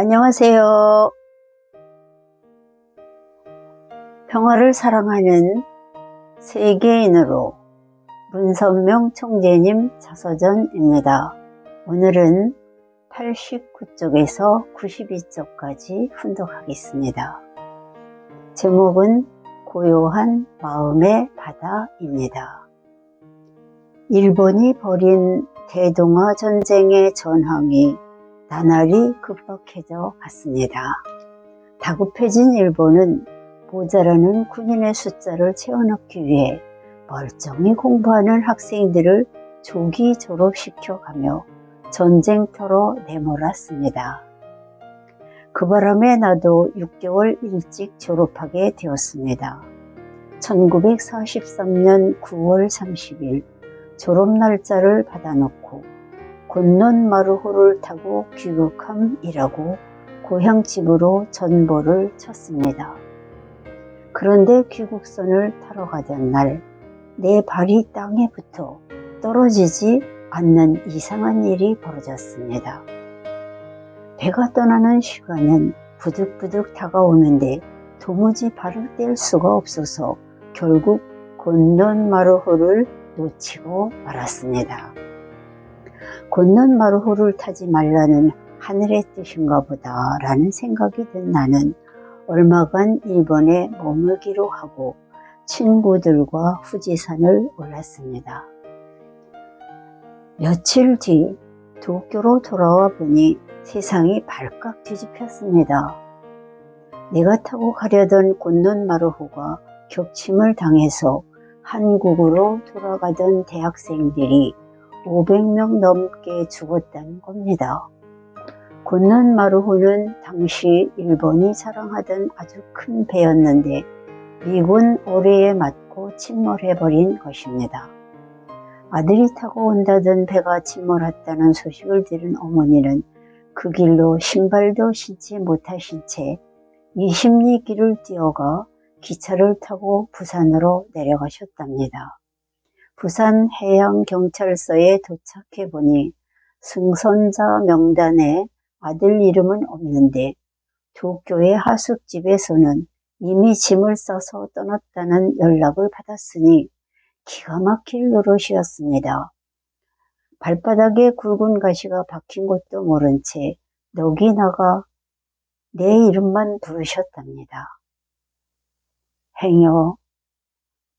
안녕하세요. 평화를 사랑하는 세계인으로 문선명 총재님 자서전입니다. 오늘은 89쪽에서 92쪽까지 훈독하겠습니다. 제목은 고요한 마음의 바다입니다. 일본이 벌인 대동아 전쟁의 전황이 나날이 급박해져 갔습니다. 다급해진 일본은 모자라는 군인의 숫자를 채워넣기 위해 멀쩡히 공부하는 학생들을 조기 졸업시켜가며 전쟁터로 내몰았습니다. 그 바람에 나도 6개월 일찍 졸업하게 되었습니다. 1943년 9월 30일 졸업 날짜를 받아놓고 곤논마루호를 타고 귀국함이라고 고향집으로 전보를 쳤습니다. 그런데 귀국선을 타러 가던 날 내 발이 땅에 붙어 떨어지지 않는 이상한 일이 벌어졌습니다. 배가 떠나는 시간은 부득부득 다가오는데 도무지 발을 뗄 수가 없어서 결국 곤논마루호를 놓치고 말았습니다. 곤논마루호를 타지 말라는 하늘의 뜻인가 보다 라는 생각이 든 나는 얼마간 일본에 머물기로 하고 친구들과 후지산을 올랐습니다. 며칠 뒤 도쿄로 돌아와 보니 세상이 발칵 뒤집혔습니다. 내가 타고 가려던 곤논마루호가 격침을 당해서 한국으로 돌아가던 대학생들이 500명 넘게 죽었다는 겁니다. 곤논마루호는 당시 일본이 자랑하던 아주 큰 배였는데 미군 어뢰에 맞고 침몰해버린 것입니다. 아들이 타고 온다던 배가 침몰했다는 소식을 들은 어머니는 그 길로 신발도 신지 못하신 채 20리 길을 뛰어가 기차를 타고 부산으로 내려가셨답니다. 부산 해양경찰서에 도착해 보니 승선자 명단에 아들 이름은 없는데 도쿄의 하숙집에서는 이미 짐을 싸서 떠났다는 연락을 받았으니 기가 막힐 노릇이었습니다. 발바닥에 굵은 가시가 박힌 것도 모른 채 넋이 나가 내 이름만 부르셨답니다. 행여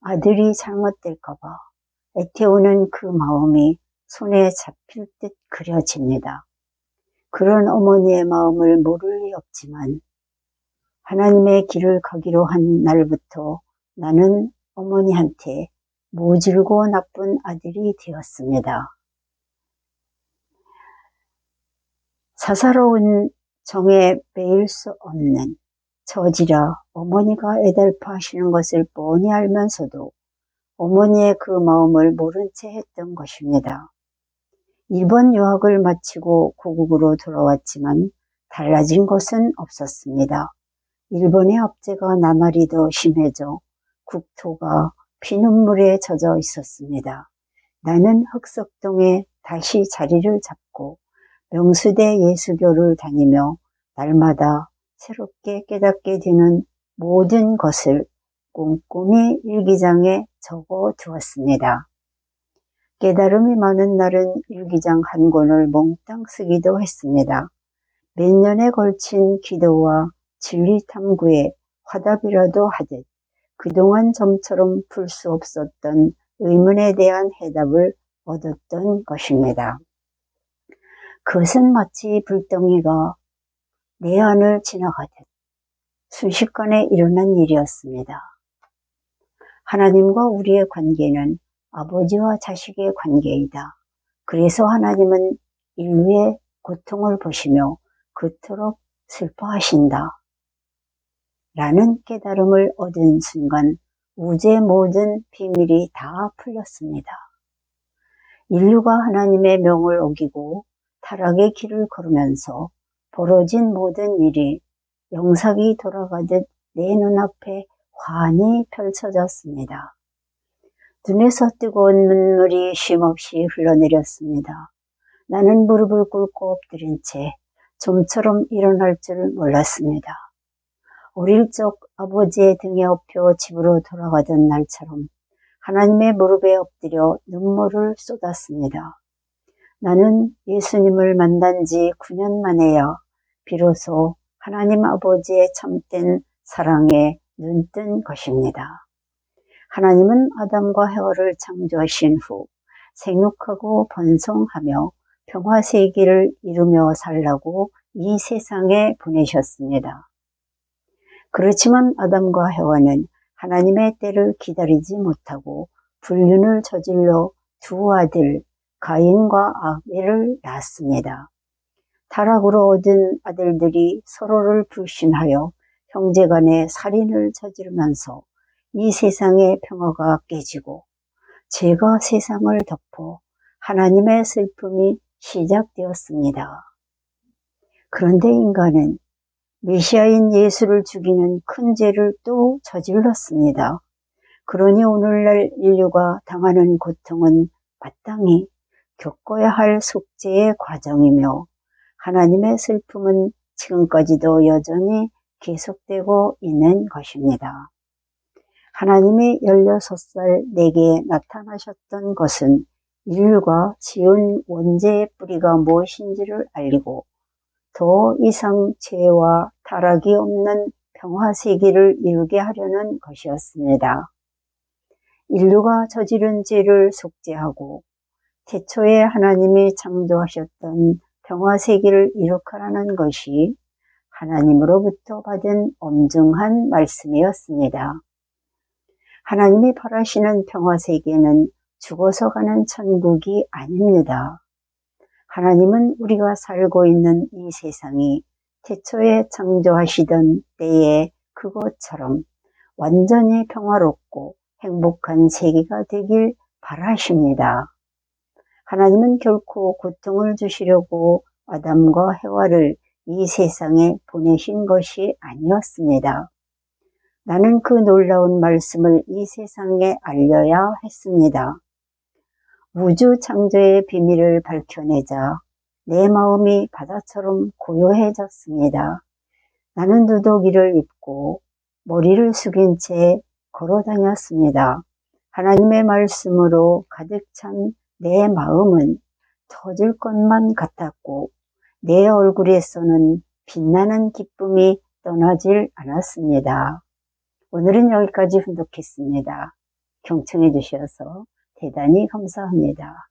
아들이 잘못될까 봐 애태우는 그 마음이 손에 잡힐 듯 그려집니다. 그런 어머니의 마음을 모를 리 없지만 하나님의 길을 가기로 한 날부터 나는 어머니한테 모질고 나쁜 아들이 되었습니다. 사사로운 정에 매일 수 없는 처지라 어머니가 애달파 하시는 것을 뻔히 알면서도 어머니의 그 마음을 모른 채 했던 것입니다. 일본 유학을 마치고 고국으로 돌아왔지만 달라진 것은 없었습니다. 일본의 압제가 나날이 더 심해져 국토가 피눈물에 젖어 있었습니다. 나는 흑석동에 다시 자리를 잡고 명수대 예수교를 다니며 날마다 새롭게 깨닫게 되는 모든 것을 꼼꼼히 일기장에 적어 두었습니다. 깨달음이 많은 날은 일기장 한 권을 몽땅 쓰기도 했습니다. 몇 년에 걸친 기도와 진리 탐구에 화답이라도 하듯 그동안 좀처럼 풀 수 없었던 의문에 대한 해답을 얻었던 것입니다. 그것은 마치 불덩이가 내 안을 지나가듯 순식간에 일어난 일이었습니다. 하나님과 우리의 관계는 아버지와 자식의 관계이다. 그래서 하나님은 인류의 고통을 보시며 그토록 슬퍼하신다. 라는 깨달음을 얻은 순간 우주의 모든 비밀이 다 풀렸습니다. 인류가 하나님의 명을 어기고 타락의 길을 걸으면서 벌어진 모든 일이 영상이 돌아가듯 내 눈앞에 환히 펼쳐졌습니다. 눈에서 뜨거운 눈물이 쉼없이 흘러내렸습니다. 나는 무릎을 꿇고 엎드린 채 좀처럼 일어날 줄 몰랐습니다. 어릴 적 아버지의 등에 업혀 집으로 돌아가던 날처럼 하나님의 무릎에 엎드려 눈물을 쏟았습니다. 나는 예수님을 만난 지 9년 만에야 비로소 하나님 아버지의 참된 사랑에 눈뜬 것입니다. 하나님은 아담과 해와를 창조하신 후 생육하고 번성하며 평화세계를 이루며 살라고 이 세상에 보내셨습니다. 그렇지만 아담과 해와는 하나님의 때를 기다리지 못하고 불륜을 저질러 두 아들 가인과 아벨을 낳았습니다. 타락으로 얻은 아들들이 서로를 불신하여 형제간에 살인을 저지르면서 이 세상의 평화가 깨지고 죄가 세상을 덮어 하나님의 슬픔이 시작되었습니다. 그런데 인간은 메시아인 예수를 죽이는 큰 죄를 또 저질렀습니다. 그러니 오늘날 인류가 당하는 고통은 마땅히 겪어야 할 속죄의 과정이며 하나님의 슬픔은 지금까지도 여전히 계속되고 있는 것입니다. 하나님이 16살 내게 나타나셨던 것은 인류가 지은 원죄의 뿌리가 무엇인지를 알리고 더 이상 죄와 타락이 없는 평화세계를 이루게 하려는 것이었습니다. 인류가 저지른 죄를 속죄하고 태초에 하나님이 창조하셨던 평화세계를 이룩하라는 것이 하나님으로부터 받은 엄중한 말씀이었습니다. 하나님이 바라시는 평화세계는 죽어서 가는 천국이 아닙니다. 하나님은 우리가 살고 있는 이 세상이 태초에 창조하시던 때의 그것처럼 완전히 평화롭고 행복한 세계가 되길 바라십니다. 하나님은 결코 고통을 주시려고 아담과 해와를 이 세상에 보내신 것이 아니었습니다. 나는 그 놀라운 말씀을 이 세상에 알려야 했습니다. 우주 창조의 비밀을 밝혀내자 내 마음이 바다처럼 고요해졌습니다. 나는 누더기를 입고 머리를 숙인 채 걸어 다녔습니다. 하나님의 말씀으로 가득 찬 내 마음은 터질 것만 같았고 내 얼굴에서는 빛나는 기쁨이 떠나질 않았습니다. 오늘은 여기까지 훈독했습니다. 경청해 주셔서 대단히 감사합니다.